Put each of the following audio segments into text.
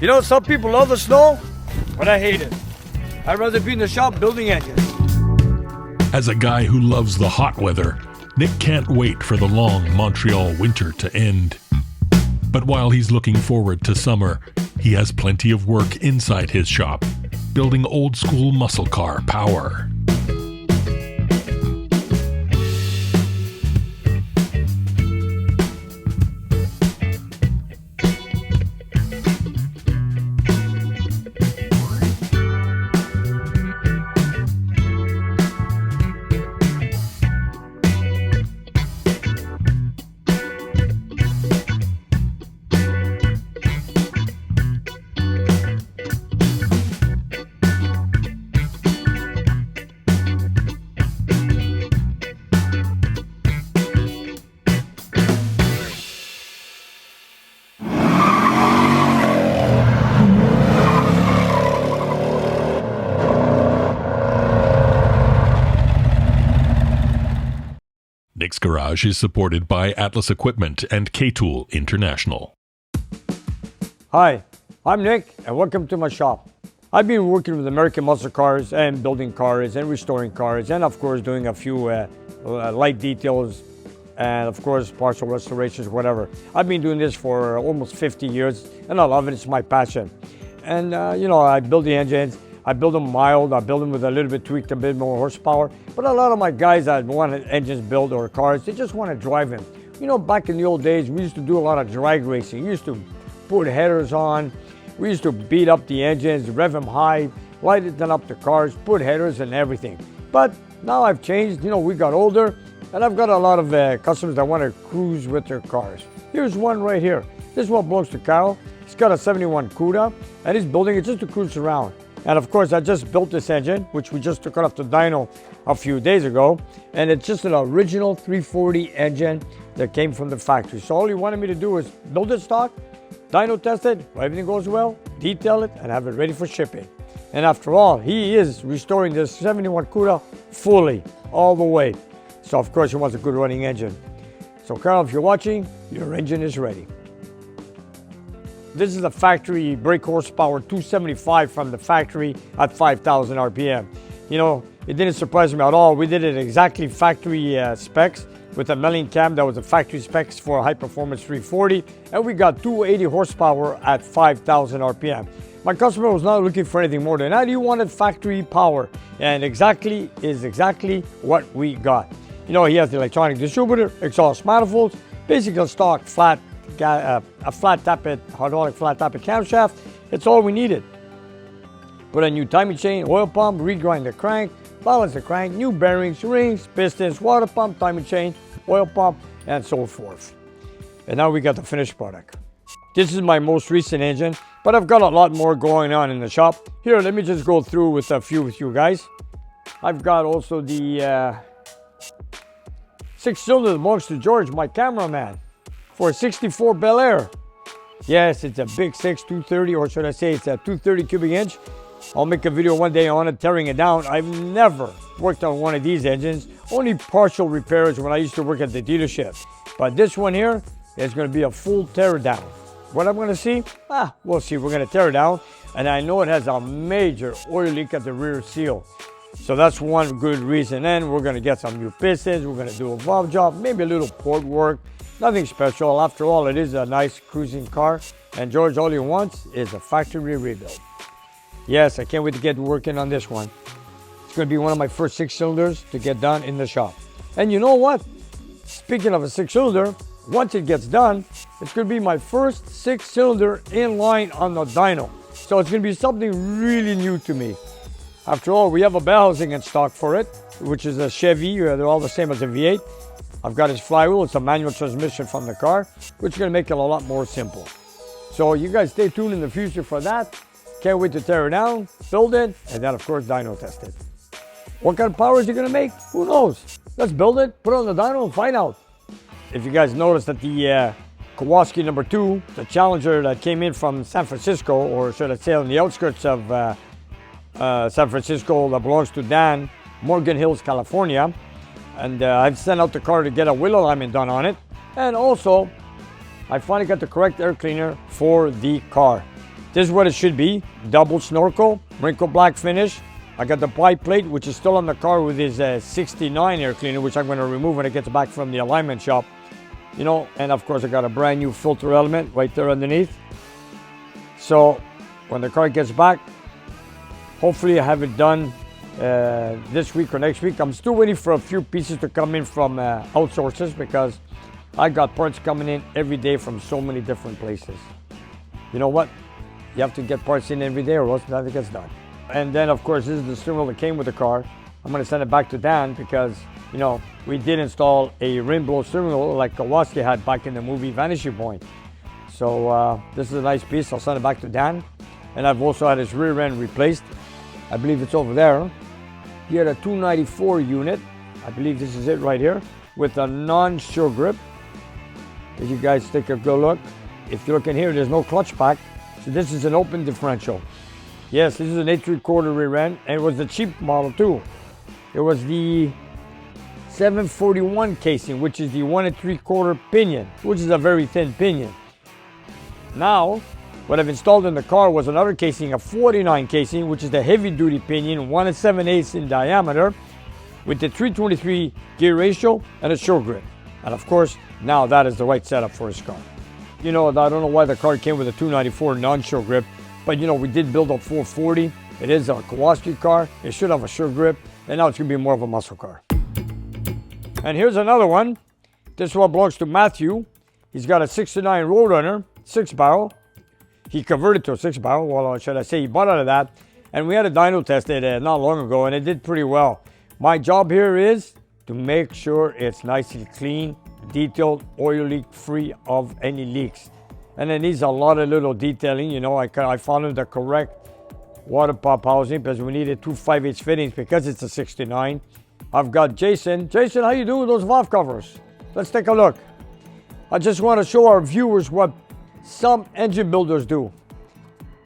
You know, some people love the snow, but I hate it. I'd rather be in the shop building engines. As a guy who loves the hot weather, Nick can't wait for the long Montreal winter to end. But while he's looking forward to summer, he has plenty of work inside his shop, building old-school muscle car power. Nick's Garage is supported by Atlas Equipment and K-Tool International. Hi, I'm Nick, and welcome to my shop. I've been working with American muscle cars and building cars and restoring cars, and of course doing a few light details and of course partial restorations, whatever. I've been doing this for almost 50 years, and I love it. It's my passion. And you know, I build the engines. I build them mild, I build them with a little bit tweaked, a bit more horsepower. But a lot of my guys that want engines built or cars, they just want to drive them. You know, back in the old days, we used to do a lot of drag racing. We used to put headers on. We used to beat up the engines, rev them high, lighten up the cars, put headers and everything. But now I've changed, you know, we got older, and I've got a lot of customers that want to cruise with their cars. Here's one right here. This one belongs to Carl. He's got a 71 CUDA, and he's building it just to cruise around. And of course, I just built this engine, which we just took off the dyno a few days ago. And it's just an original 340 engine that came from the factory. So all he wanted me to do is build it stock, dyno test it, if everything goes well, detail it, and have it ready for shipping. And after all, he is restoring this 71 CUDA fully, all the way. So of course, he wants a good running engine. So Carl, if you're watching, your engine is ready. This is a factory brake horsepower 275 from the factory at 5,000 RPM. You know, it didn't surprise me at all. We did it exactly factory specs with a milling cam that was the factory specs for a high performance 340. And we got 280 horsepower at 5,000 RPM. My customer was not looking for anything more than that. He wanted factory power. And exactly what we got. You know, he has the electronic distributor, exhaust manifolds, basically a stock flat a flat tappet, hydraulic flat tappet camshaft. It's all we needed. Put a new timing chain, oil pump, regrind the crank, balance the crank, new bearings, rings, pistons, water pump, timing chain, oil pump, and so forth. And now we got the finished product. This is my most recent engine, but I've got a lot more going on in the shop. Here, let me just go through with a few with you guys. I've got also the 6-cylinder that belongs to George, my cameraman, for a 64 Bel Air. Yes, it's a big 6, 230, or should I say it's a 230 cubic inch. I'll make a video one day on it, tearing it down. I've never worked on one of these engines, only partial repairs when I used to work at the dealership. But this one here is gonna be a full tear down. What I'm gonna see? We'll see. We're gonna tear it down. And I know it has a major oil leak at the rear seal. So that's one good reason. And we're gonna get some new pistons. We're gonna do a valve job, maybe a little port work. Nothing special. After all, it is a nice cruising car. And George, all he wants is a factory rebuild. Yes, I can't wait to get working on this one. It's going to be one of my first 6-cylinders to get done in the shop. And you know what? Speaking of a 6-cylinder, once it gets done, it's going to be my first 6-cylinder in line on the dyno. So it's going to be something really new to me. After all, we have a bell housing in stock for it, which is a Chevy. They're all the same as a V8. I've got his flywheel. It's a manual transmission from the car, which is going to make it a lot more simple. So you guys stay tuned in the future for that. Can't wait to tear it down, build it, and then of course dyno test it. What kind of power is it going to make? Who knows? Let's build it, put it on the dyno, and find out. If you guys noticed that the Kowalski number 2, the Challenger that came in from San Francisco, or should I say on the outskirts of San Francisco, that belongs to Dan, Morgan Hills, California. And I've sent out the car to get a wheel alignment done on it. And also, I finally got the correct air cleaner for the car. This is what it should be. Double snorkel, wrinkle black finish. I got the pipe plate, which is still on the car with his 69 air cleaner, which I'm going to remove when it gets back from the alignment shop. You know, and of course I got a brand new filter element right there underneath. So when the car gets back, hopefully I have it done this week or next week. I'm still waiting for a few pieces to come in from outsources, because I got parts coming in every day from so many different places. You know what? You have to get parts in every day or else nothing gets done. And then, of course, this is the steering wheel that came with the car. I'm going to send it back to Dan because, you know, we did install a rim blow steering wheel like Kowalski had back in the movie Vanishing Point. So this is a nice piece. I'll send it back to Dan. And I've also had his rear end replaced. I believe it's over there. He had a 294 unit. I believe this is it right here with a non-sure grip. If you guys take a good look, if you look in here, there's no clutch pack. So this is an open differential. Yes, this is an 8 3/4 rear end, and it was the cheap model too. It was the 741 casing, which is the 1 3/4 pinion, which is a very thin pinion. Now, what I've installed in the car was another casing, a 49 casing, which is the heavy duty pinion, 1 7/8 in diameter, with the 323 gear ratio and a short grip. And of course, now that is the right setup for his car. You know, I don't know why the car came with a 294 non-short grip, but you know, we did build a 440. It is a Kowalski car. It should have a short grip, and now it's gonna be more of a muscle car. And here's another one. This one belongs to Matthew. He's got a 69 Roadrunner, 6-barrel. He converted to a 6-barrel, well, should I say he bought out of that. And we had a dyno tested not long ago, and it did pretty well. My job here is to make sure it's nice and clean, detailed, oil leak free of any leaks. And it needs a lot of little detailing. You know, I found the correct water pump housing because we needed 2 5/8 fittings because it's a 69. I've got Jason. Jason, how you doing with those valve covers? Let's take a look. I just want to show our viewers what some engine builders do.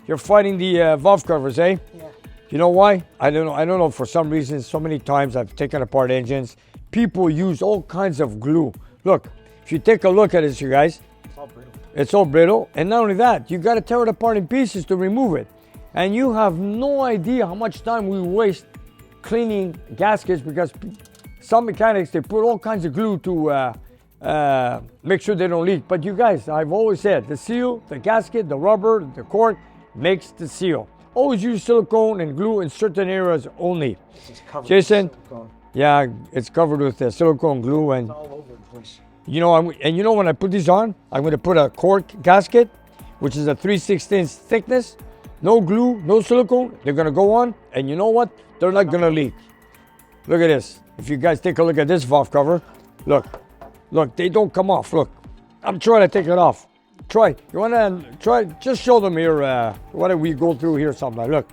You're fighting the valve covers, eh? Yeah. You know why? I don't know. For some reason, so many times I've taken apart engines, people use all kinds of glue. Look, if you take a look at this, you guys, It's all brittle. it's all brittle. And not only that, you got to tear it apart in pieces to remove it. And you have no idea how much time we waste cleaning gaskets because some mechanics, they put all kinds of glue to make sure they don't leak. But you guys, I've always said, the seal, the gasket, the rubber, the cork makes the seal. Always use silicone and glue in certain areas only. This is covered Jason? with silicone. Yeah, it's covered with silicone glue, and It's all over the place. you know, when I put these on, I'm going to put a cork gasket, which is a 3/16 thickness. No glue, no silicone. They're going to go on, and you know what? They're not going to leak. Look at this. If you guys take a look at this valve cover, look, they don't come off. Look, I'm trying to take it off. Try. You want to try? Just show them here what we go through here sometime. Look.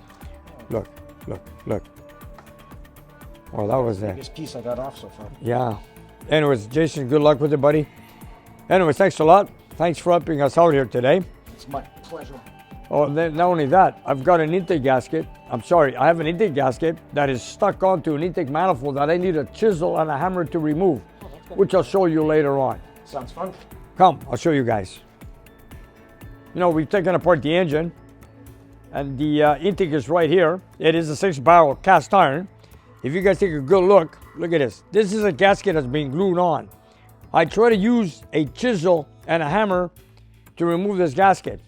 Well, that was Biggest piece I got off so far. yeah. Anyways, Jason, good luck with it, buddy. Anyways, thanks a lot. Thanks for helping us out here today. It's my pleasure. Oh, then not only that, I've got an intake gasket. I have an intake gasket that is stuck onto an intake manifold that I need a chisel and a hammer to remove, which I'll show you later on. Sounds fun. Come, I'll show you guys. You know, we've taken apart the engine, and the intake is right here. It is a 6-barrel cast iron. If you guys take a good look at this. This is a gasket that's being glued on. I try to use a chisel and a hammer to remove this gasket.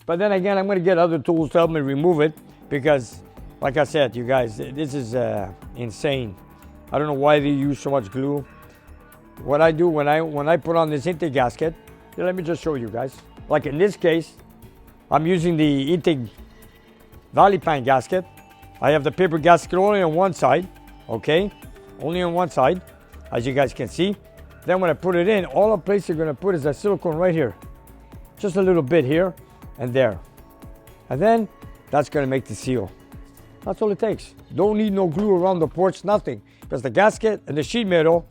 But then again, I'm going to get other tools to help me remove it because, like I said, you guys, this is insane. I don't know why they use so much glue. What I do when I put on this intake gasket, let me just show you guys. Like in this case, I'm using the intake valley pan gasket. I have the paper gasket only on one side, okay? Only on one side, as you guys can see. Then when I put it in, all the place you're gonna put is a silicone right here. Just a little bit here and there. And then that's gonna make the seal. That's all it takes. Don't need no glue around the ports, nothing. Because the gasket and the sheet metal,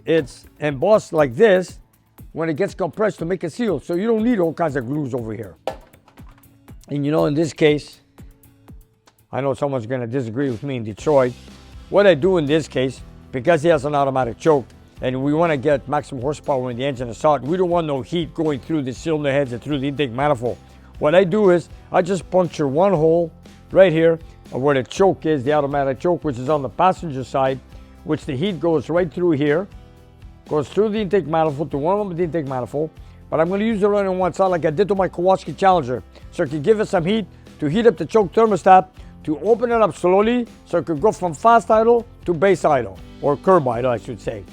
it's embossed like this when it gets compressed to make a seal. So you don't need all kinds of glues over here. And you know, in this case, I know someone's gonna disagree with me in Detroit. What I do in this case, because he has an automatic choke, and we wanna get maximum horsepower when the engine is hot, we don't want no heat going through the cylinder heads and through the intake manifold. what I do is I just puncture one hole right here where the choke is, the automatic choke, which is on the passenger side, which the heat goes right through here, goes through the intake manifold to warm up the intake manifold. But I'm going to use it right on one side like I did to my Kowalski Challenger. So it can give it some heat to heat up the choke thermostat, to open it up slowly so it could go from fast idle to base idle, or curb idle I should say.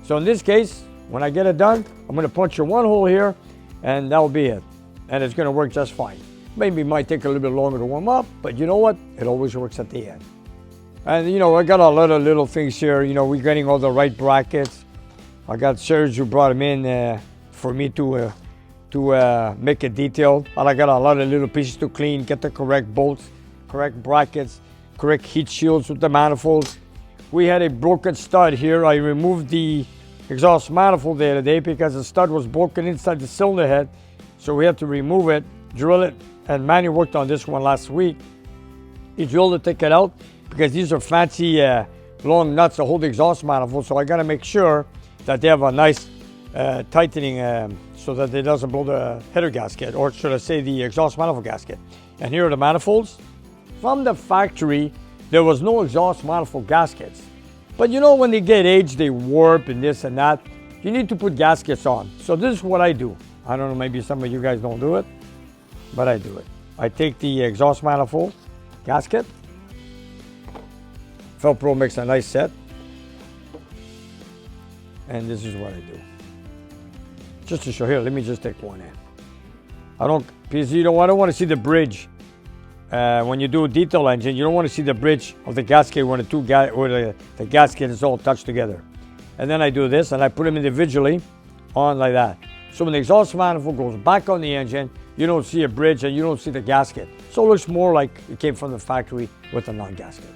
So in this case, when I get it done, I'm going to puncture one hole here and that'll be it. And it's going to work just fine. Maybe it might take a little bit longer to warm up, but you know what? It always works at the end. And you know, I got a lot of little things here. You know, we're getting all the right brackets. I got Serge who brought them in for me to make it detailed. And I got a lot of little pieces to clean, get the correct bolts, correct brackets, correct heat shields with the manifolds. We had a broken stud here. I removed the exhaust manifold the other day because the stud was broken inside the cylinder head. So we had to remove it, drill it, and Manny worked on this one last week. He drilled it, take it out, because these are fancy long nuts to hold the exhaust manifold. So I got to make sure that they have a nice tightening so that it doesn't blow the header gasket, or should I say the exhaust manifold gasket. And here are the manifolds. From the factory, there was no exhaust manifold gaskets. But you know, when they get aged, they warp and this and that. You need to put gaskets on. So this is what I do. I don't know, maybe some of you guys don't do it, but I do it. I take the exhaust manifold gasket. Felpro makes a nice set. And this is what I do. Just to show here, let me just take one in. Because you know, I don't want to see the bridge. When you do a detail engine, you don't want to see the bridge of the gasket when the gasket is all touched together. And then I do this and I put them individually on like that. So when the exhaust manifold goes back on the engine, you don't see a bridge and you don't see the gasket. So it looks more like it came from the factory with a non-gasket.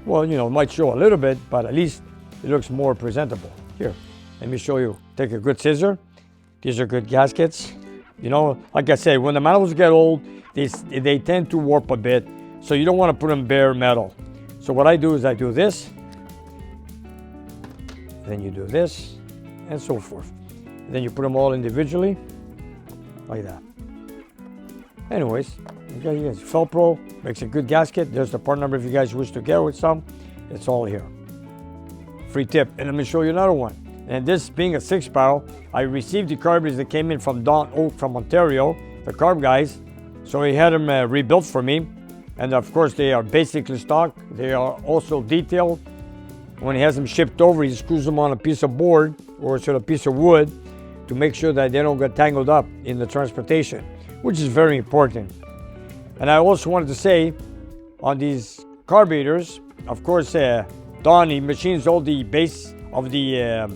Well, you know, it might show a little bit, but at least it looks more presentable. Here, let me show you. Take a good scissor. These are good gaskets. You know, like I say, when the manifolds get old, they tend to warp a bit. So you don't want to put them bare metal. So what I do is I do this. Then you do this, and so forth. And then you put them all individually, like that. Anyways, you guys, Felpro makes a good gasket. There's the part number if you guys wish to get with some. It's all here. Free tip. And let me show you another one. And this being a 6-barrel, I received the carburetors that came in from Don Oak from Ontario, the carb guys. So he had them rebuilt for me. And of course, they are basically stock. They are also detailed. When he has them shipped over, he screws them on a piece of board or sort of piece of wood to make sure that they don't get tangled up in the transportation, which is very important. And I also wanted to say on these carburetors, of course, Don, he machines all the base of the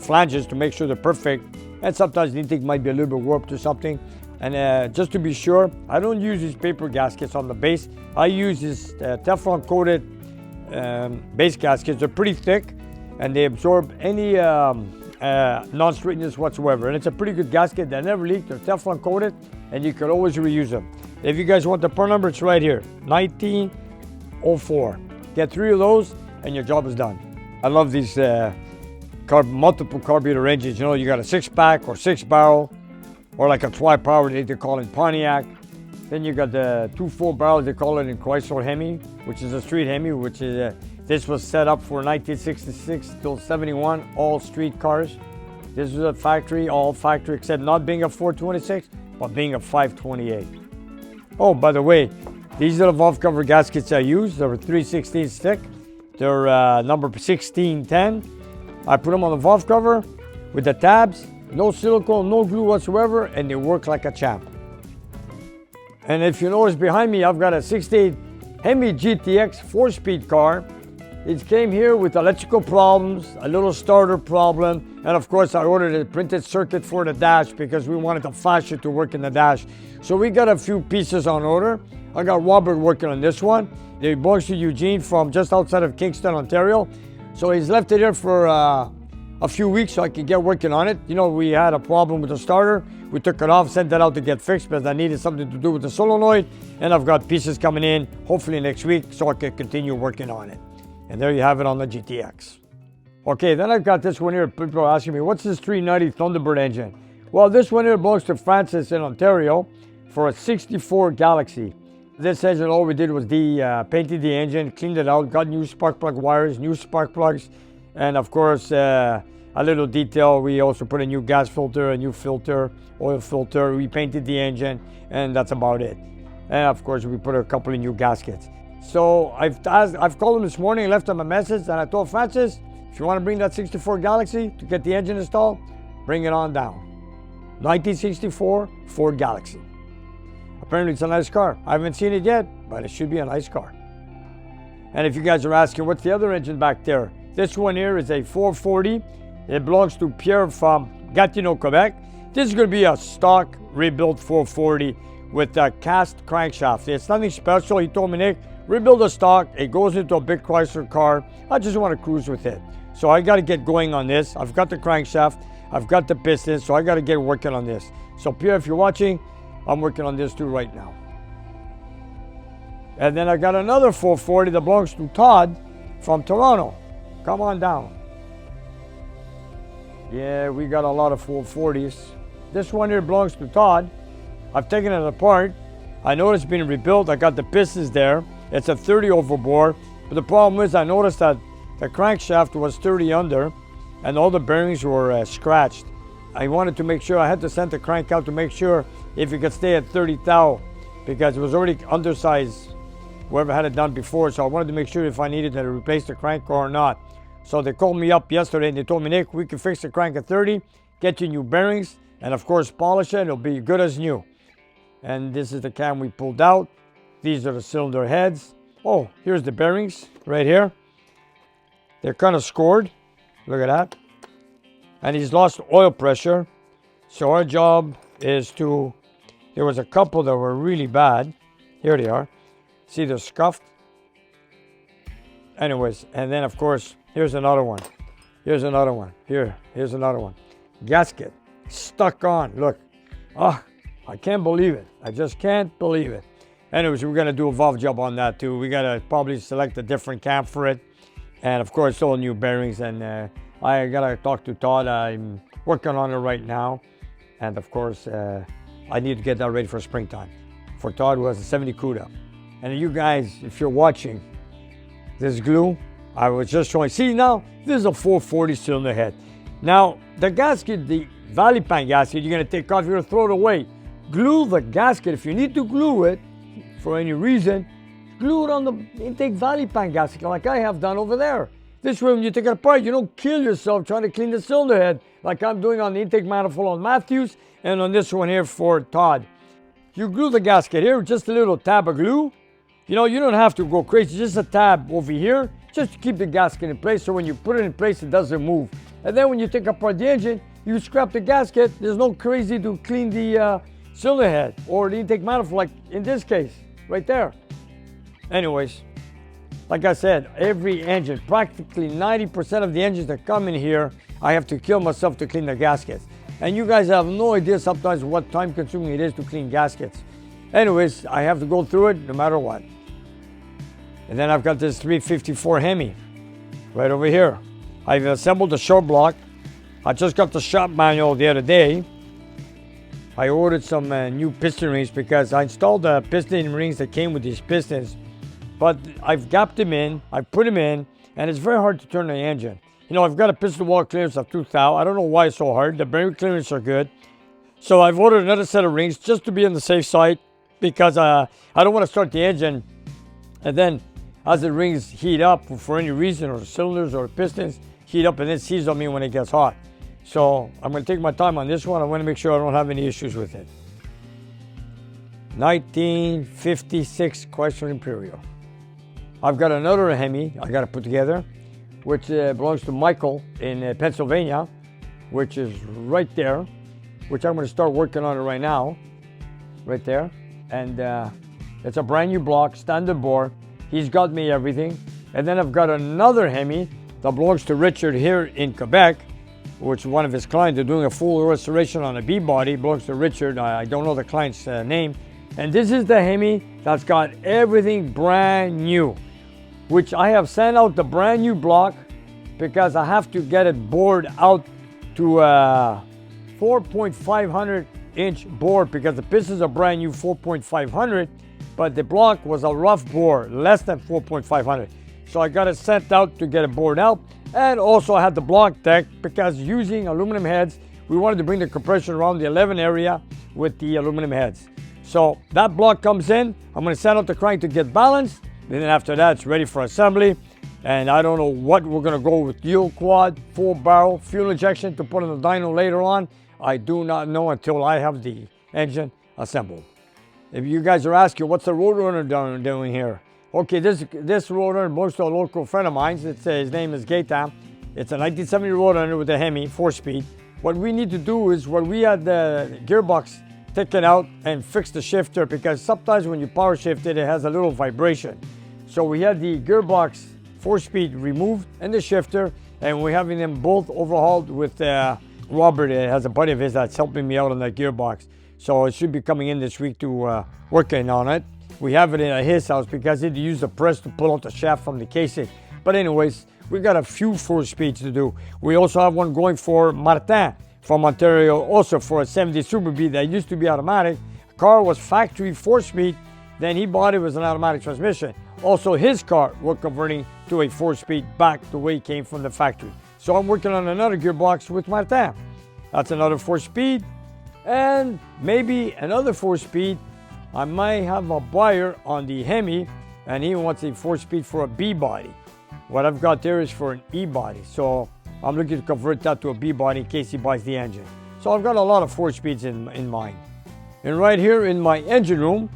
flanges to make sure they're perfect. And sometimes the intake might be a little bit warped or something. And just to be sure, I don't use these paper gaskets on the base. I use this Teflon coated base gaskets. They're pretty thick and they absorb any non-straightness whatsoever. And it's a pretty good gasket. They never leak. They're Teflon coated and you can always reuse them. If you guys want the part number, it's right here, 1904. Get 3 of those and your job is done. I love these multiple carburetor engines. You know, you got a 6-pack or 6-barrel or like a tri-power, they call it Pontiac. Then you got the 2 4-barrels, they call it in Chrysler Hemi, which is a street Hemi, which is, this was set up for 1966 till 71, all street cars. This is a factory, all factory, except not being a 426, but being a 528. Oh, by the way, these are the valve cover gaskets I use. They're 3/16 thick. They're number 1610. I put them on the valve cover with the tabs, no silicone, no glue whatsoever, and they work like a champ. And if you notice behind me, I've got a 68 Hemi GTX 4-speed car. It came here with electrical problems, a little starter problem, and of course I ordered a printed circuit for the dash because we wanted the flasher to work in the dash. So we got a few pieces on order. I got Robert working on this one. They belongs to Eugene from just outside of Kingston, Ontario. So he's left it here for a few weeks so I could get working on it. You know, we had a problem with the starter. We took it off, sent that out to get fixed because I needed something to do with the solenoid. And I've got pieces coming in, hopefully next week, so I can continue working on it. And there you have it on the GTX. Okay, then I've got this one here. People are asking me, what's this 390 Thunderbird engine? Well, this one here belongs to Francis in Ontario for a 64 Galaxy. This engine, all we did was painted the engine, cleaned it out, got new spark plug wires, new spark plugs, and of course, a little detail. We also put a new gas filter, a new filter, oil filter. We painted the engine, and that's about it. And of course, we put a couple of new gaskets. So I've called him this morning, left him a message, and I told Francis, if you want to bring that 64 Galaxy to get the engine installed, bring it on down. 1964 Ford Galaxy. Apparently it's a nice car. I haven't seen it yet, but it should be a nice car. And if you guys are asking, what's the other engine back there? This one here is a 440. It belongs to Pierre from Gatineau, Quebec. This is going to be a stock rebuilt 440 with a cast crankshaft. It's nothing special. He told me, Nick, rebuild a stock. It goes into a big Chrysler car. I just want to cruise with it. So I got to get going on this. I've got the crankshaft. I've got the pistons, so I got to get working on this. So Pierre, if you're watching, I'm working on this too right now. And then I got another 440 that belongs to Todd from Toronto. Come on down. Yeah, we got a lot of 440s. This one here belongs to Todd. I've taken it apart. I noticed it's been rebuilt. I got the pistons there. It's a 30 overbore. But the problem is I noticed that the crankshaft was 30 under and all the bearings were scratched. I wanted to make sure, I had to send the crank out to make sure if it could stay at 30 thou because it was already undersized, whoever had it done before. So I wanted to make sure if I needed to replace the crank or not. So they called me up yesterday and they told me, Nick, we can fix the crank at 30, get you new bearings, and of course polish it, it'll be good as new. And this is the cam we pulled out. These are the cylinder heads. Oh, here's the bearings right here. They're kind of scored. Look at that. And he's lost oil pressure. So our job is to, there was a couple that were really bad. Here they are. See, they're scuffed. Anyways, and then of course, here's another one. Here's another one. Here's another one. Gasket stuck on. Look. Oh, I can't believe it. I just can't believe it. Anyways, we're gonna do a valve job on that too. We gotta probably select a different cam for it. And of course, all new bearings. And I gotta talk to Todd. I'm working on it right now. And of course, I need to get that ready for springtime. For Todd, who has a 70 CUDA. And you guys, if you're watching, this glue, I was just showing. See now, this is a 440 cylinder head. Now, the gasket, the valley pan gasket, you're gonna take off, you're gonna throw it away. Glue the gasket, if you need to glue it for any reason, glue it on the intake valley pan gasket like I have done over there. This way, when you take it apart, you don't kill yourself trying to clean the cylinder head like I'm doing on the intake manifold on Matthews and on this one here for Todd. You glue the gasket here, just a little tab of glue. You know, you don't have to go crazy, just a tab over here, just to keep the gasket in place so when you put it in place, it doesn't move. And then when you take apart the engine, you scrap the gasket. There's no crazy to clean the cylinder head or the intake manifold like in this case, right there. Anyways, like I said, every engine, practically 90% of the engines that come in here, I have to kill myself to clean the gaskets. And you guys have no idea sometimes what time consuming it is to clean gaskets. Anyways, I have to go through it no matter what. And then I've got this 354 Hemi right over here. I've assembled the short block. I just got the shop manual the other day. I ordered some new piston rings because I installed the piston rings that came with these pistons. But I've gapped them in, I put them in, and it's very hard to turn the engine. You know, I've got a piston wall clearance of 2 thou. I don't know why it's so hard. The bearing clearance are good. So I've ordered another set of rings just to be on the safe side because I don't want to start the engine and then as the rings heat up for any reason, or the cylinders or the pistons heat up and then seize on me when it gets hot. So I'm going to take my time on this one. I want to make sure I don't have any issues with it. 1956 Chrysler Imperial. I've got another Hemi I got to put together, which belongs to Michael in Pennsylvania, which is right there, which I'm going to start working on it right now, right there. And it's a brand new block, standard bore. He's got me everything. And then I've got another Hemi that belongs to Richard here in Quebec, which is one of his clients. They're doing a full restoration on a B-body. It belongs to Richard. I don't know the client's name. And this is the Hemi that's got everything brand new, which I have sent out the brand new block because I have to get it bored out to 4.500 inch bore because the pistons are brand new 4.500, but the block was a rough bore, less than 4.500. So I got it sent out to get it bored out. And also I had the block deck because using aluminum heads, we wanted to bring the compression around the 11 area with the aluminum heads. So that block comes in, I'm gonna set out the crank to get balanced. Then after that, it's ready for assembly. And I don't know what we're gonna go with, dual quad, 4-barrel, fuel injection to put in the dyno later on. I do not know until I have the engine assembled. If you guys are asking, what's the Roadrunner doing here? Okay, this Roadrunner belongs to a local friend of mine. His name is Gasket. It's a 1970 Roadrunner with a Hemi 4-speed. What we need to do is when we had the gearbox taken out and fix the shifter, because sometimes when you power shift it, it has a little vibration. So we had the gearbox 4-speed removed and the shifter, and we're having them both overhauled with Robert. It has a buddy of his that's helping me out on that gearbox. So it should be coming in this week to working on it. We have it at his house because he'd use the press to pull out the shaft from the casing. But anyways, we got a few 4-speeds to do. We also have one going for Martin from Ontario, also for a 70 Super B that used to be automatic. The car was factory 4-speed, then he bought it with an automatic transmission. Also his car, we're converting to a 4-speed back the way it came from the factory. So I'm working on another gearbox with Martin. That's another 4-speed. And maybe another 4-speed. I might have a buyer on the Hemi and he wants a 4-speed for a B body. What I've got there is for an E body. So I'm looking to convert that to a B body in case he buys the engine. So I've got a lot of 4-speeds in mind. And right here in my engine room,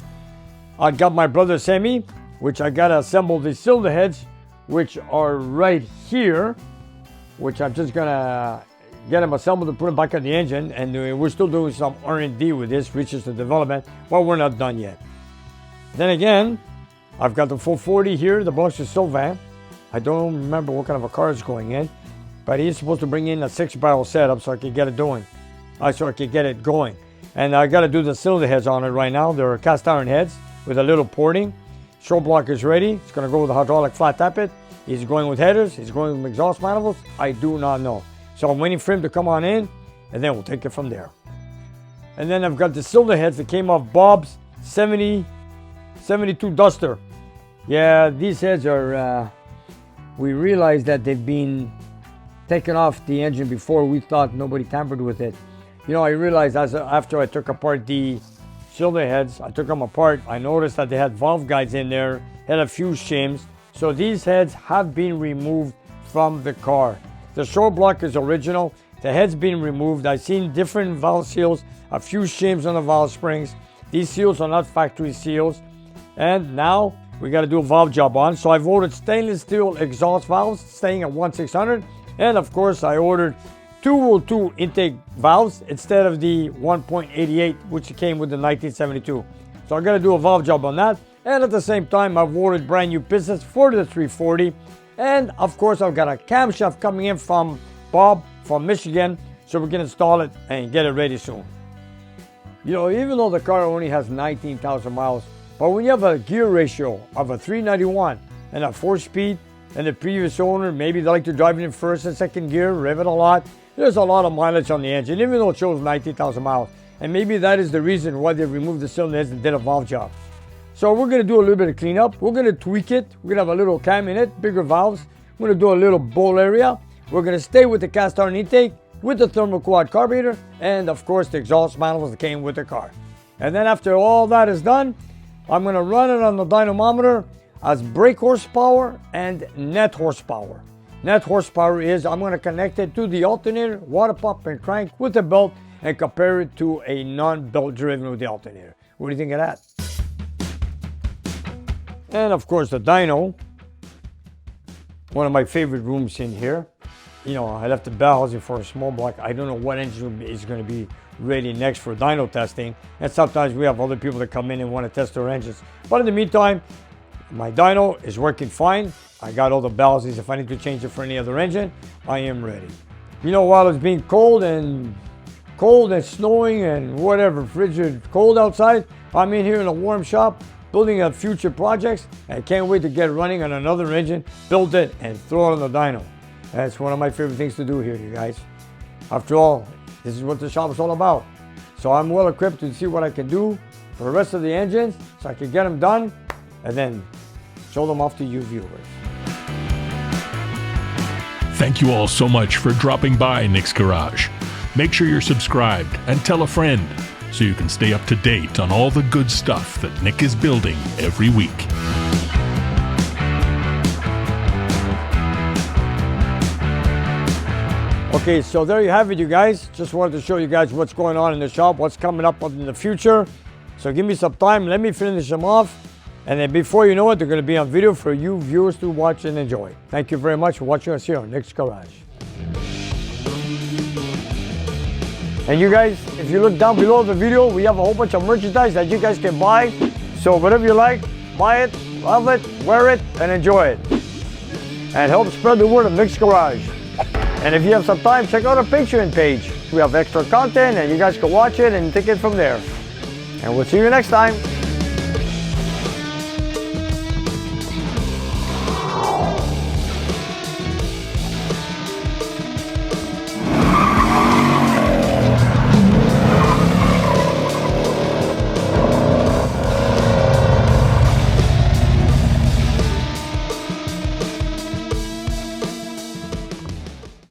I've got my brother's Hemi, which I got to assemble the cylinder heads, which are right here, which I'm just going to get them assembled to put them back on the engine. And we're still doing some R&D with this, research and development, but we're not done yet. Then again, I've got the 440 here that belongs to Sylvain. I don't remember what kind of a car is going in, but he's supposed to bring in a 6-barrel setup so I can get it doing. So I can get it going. And I got to do the cylinder heads on it right now. They're cast iron heads with a little porting. Short block is ready. It's going to go with a hydraulic flat tappet. He's going with headers. He's going with exhaust manifolds. I do not know. So I'm waiting for him to come on in, and then we'll take it from there. And then I've got the cylinder heads that came off Bob's 72 Duster. Yeah, these heads are, we realized that they've been taken off the engine before. We thought nobody tampered with it. You know, I realized after I took apart the cylinder heads, I took them apart, I noticed that they had valve guides in there, had a few shims. So these heads have been removed from the car. The short block is original. The head's been removed. I've seen different valve seals, a few shims on the valve springs. These seals are not factory seals. And now we got to do a valve job on. So I've ordered stainless steel exhaust valves staying at 1/600. And of course I ordered 202 intake valves instead of the 1.88 which came with the 1972. So I got to do a valve job on that. And at the same time I've ordered brand new pistons for the 340. And of course I've got a camshaft coming in from Bob from Michigan. So we can install it and get it ready soon. You know, even though the car only has 19,000 miles, but when you have a gear ratio of a 391 and a 4-speed, and the previous owner, maybe they like to drive it in first and second gear, rev it a lot, there's a lot of mileage on the engine, even though it shows 19,000 miles. And maybe that is the reason why they removed the cylinder heads and did a valve job. So we're going to do a little bit of cleanup. We're going to tweak it. We're going to have a little cam in it, bigger valves. We're going to do a little bowl area. We're going to stay with the cast iron intake, with the thermal quad carburetor, and of course the exhaust manifolds that came with the car. And then after all that is done, I'm going to run it on the dynamometer as brake horsepower and net horsepower. Net horsepower is I'm going to connect it to the alternator, water pump and crank with the belt and compare it to a non-belt driven with the alternator. What do you think of that? And of course the dyno, one of my favorite rooms in here. You know, I left the bell housing for a small block. I don't know what engine is going to be ready next for dyno testing. And sometimes we have other people that come in and want to test their engines. But in the meantime, my dyno is working fine. I got all the bell housings. If I need to change it for any other engine, I am ready. You know, while it's being cold and snowing and whatever, frigid cold outside, I'm in here in a warm shop building up future projects. And I can't wait to get running on another engine, build it, and throw it on the dyno. That's one of my favorite things to do here, you guys. After all, This is what the shop is all about. So I'm well equipped to see what I can do for the rest of the engines so I can get them done and then show them off to you viewers. Thank you all so much for dropping by Nick's Garage. Make sure you're subscribed and tell a friend so you can stay up to date on all the good stuff that Nick is building every week. Okay, so there you have it, you guys. Just wanted to show you guys what's going on in the shop, what's coming up in the future. So give me some time, let me finish them off. And then before you know it, they're going to be on video for you viewers to watch and enjoy. Thank you very much for watching us here on Nick's Garage. And you guys, if you look down below the video, we have a whole bunch of merchandise that you guys can buy. So whatever you like, buy it, love it, wear it, and enjoy it. And help spread the word of Nick's Garage. And if you have some time, check out our Patreon page. We have extra content and you guys can watch it and take it from there. And we'll see you next time.